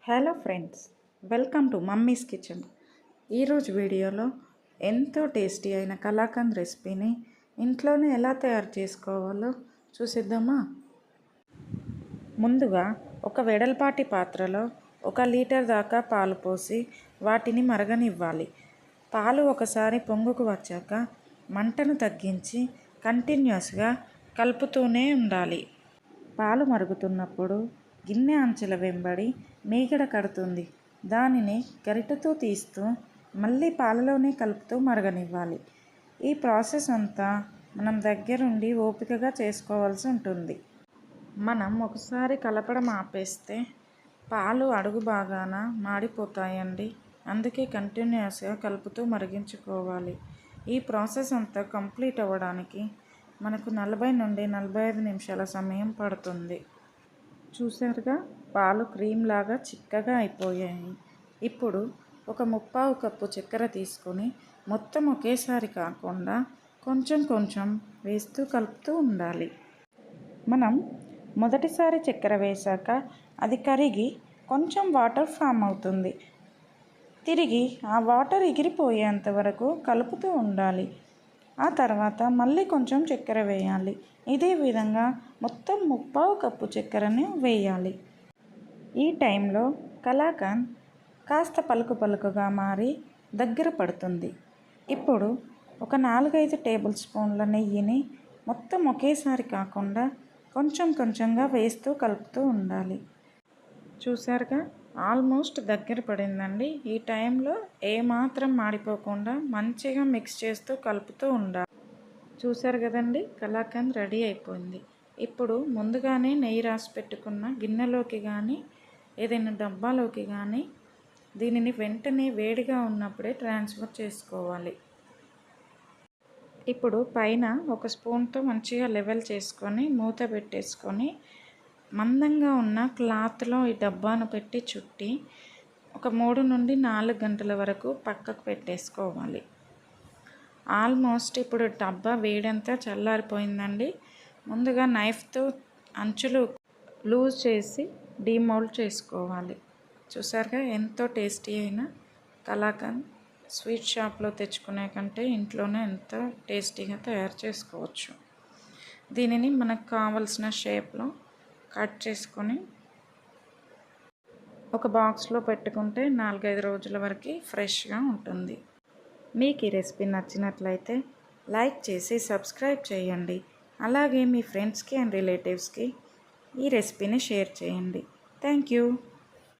Hello friends, welcome to mummies kitchen. ఈరోజు వీడియోలో ఎంతో టేస్టీ అయిన కలాకండ్ రెసిపీని ఇంట్లోనే ఎలా తయారు చేసుకోవాలో చూసిద్దామా. ముందుగా ఒక వెడల్పాటి పాత్రలో 1 లీటర్ దాకా పాలు పోసి వాటిని మరగనివ్వాలి. పాలు ఒకసారి పొంగుకు వచ్చాక మంటను తగ్గించి కంటిన్యూస్గా కలుపుతూనే ఉండాలి. పాలు మరుగుతున్నప్పుడు గిన్నె అంచుల వెంబడి మీగడ కడుతుంది. దానిని గరిటెతో తీస్తూ మళ్ళీ పాలలోనే కలుపుతూ మరగనివ్వాలి. ఈ ప్రాసెస్ అంతా మనం దగ్గరుండి ఓపికగా చేసుకోవాల్సి ఉంటుంది. మనం ఒకసారి కలపడం ఆపేస్తే పాలు అడుగు భాగాన మాడిపోతాయండి. అందుకే కంటిన్యూస్గా కలుపుతూ మరిగించుకోవాలి. ఈ ప్రాసెస్ అంతా కంప్లీట్ అవ్వడానికి మనకు 40 నుండి 45 నిమిషాల సమయం పడుతుంది. చూసారుగా, పాలు క్రీమ్ లాగా చిక్కగా అయిపోయాయి. ఇప్పుడు ఒక 1/4 కప్పు చక్కెర తీసుకొని మొత్తం ఒకేసారి కాకుండా కొంచెం కొంచెం వేస్తూ కలుపుతూ ఉండాలి. మనం మొదటిసారి చక్కెర వేశాక అది కరిగి కొంచెం వాటర్ ఫామ్ అవుతుంది. తిరిగి ఆ వాటర్ ఎగిరిపోయేంత వరకు కలుపుతూ ఉండాలి. ఆ తర్వాత మళ్ళీ కొంచెం చక్కెర వేయాలి. ఇదే విధంగా మొత్తం 1/4 కప్పు చక్కెరని వేయాలి. ఈ టైంలో కలాకండ్ కాస్త పలుకు పలుకుగా మారి దగ్గర పడుతుంది. ఇప్పుడు ఒక 4-5 టేబుల్ స్పూన్ల నెయ్యిని మొత్తం ఒకేసారి కాకుండా కొంచెం కొంచెంగా వేస్తూ కలుపుతూ ఉండాలి. చూసారుగా, ఆల్మోస్ట్ దగ్గర పడిందండి. ఈ టైంలో ఏమాత్రం మాడిపోకుండా మంచిగా మిక్స్ చేస్తూ కలుపుతూ ఉండాలి. చూసారు కదండి, కలాకండ్ రెడీ అయిపోయింది. ఇప్పుడు ముందుగానే నెయ్యి రాసి పెట్టుకున్న గిన్నెలోకి కానీ ఏదైనా డబ్బాలోకి కానీ దీనిని వెంటనే వేడిగా ఉన్నప్పుడే ట్రాన్స్ఫర్ చేసుకోవాలి. ఇప్పుడు పైన ఒక స్పూన్తో మంచిగా లెవెల్ చేసుకొని మూత పెట్టేసుకొని మందంగా ఉన్న క్లాత్లో ఈ డబ్బాను పెట్టి చుట్టి ఒక 3 నుండి 4 గంటల వరకు పక్కకు పెట్టేసుకోవాలి. ఆల్మోస్ట్ ఇప్పుడు డబ్బా వేడంతా చల్లారిపోయిందండి. ముందుగా నైఫ్తో అంచులు లూజ్ చేసి డీమోల్డ్ చేసుకోవాలి. చూసారుగా, ఎంతో టేస్టీ అయిన కలాకండ్ స్వీట్ షాప్లో తెచ్చుకునే కంటే ఇంట్లోనే ఎంతో టేస్టీగా తయారు చేసుకోవచ్చు. దీనిని మనకు కావలసిన షేప్లో కట్ చేసుకొని ఒక బాక్స్లో పెట్టుకుంటే 4-5 రోజుల వరకు ఫ్రెష్గా ఉంటుంది. మీకు ఈ రెసిపీ నచ్చినట్లయితే లైక్ చేసి సబ్స్క్రైబ్ చేయండి. అలాగే మీ ఫ్రెండ్స్కి అండ్ రిలేటివ్స్కి ఈ రెసిపీని షేర్ చేయండి. Thank you.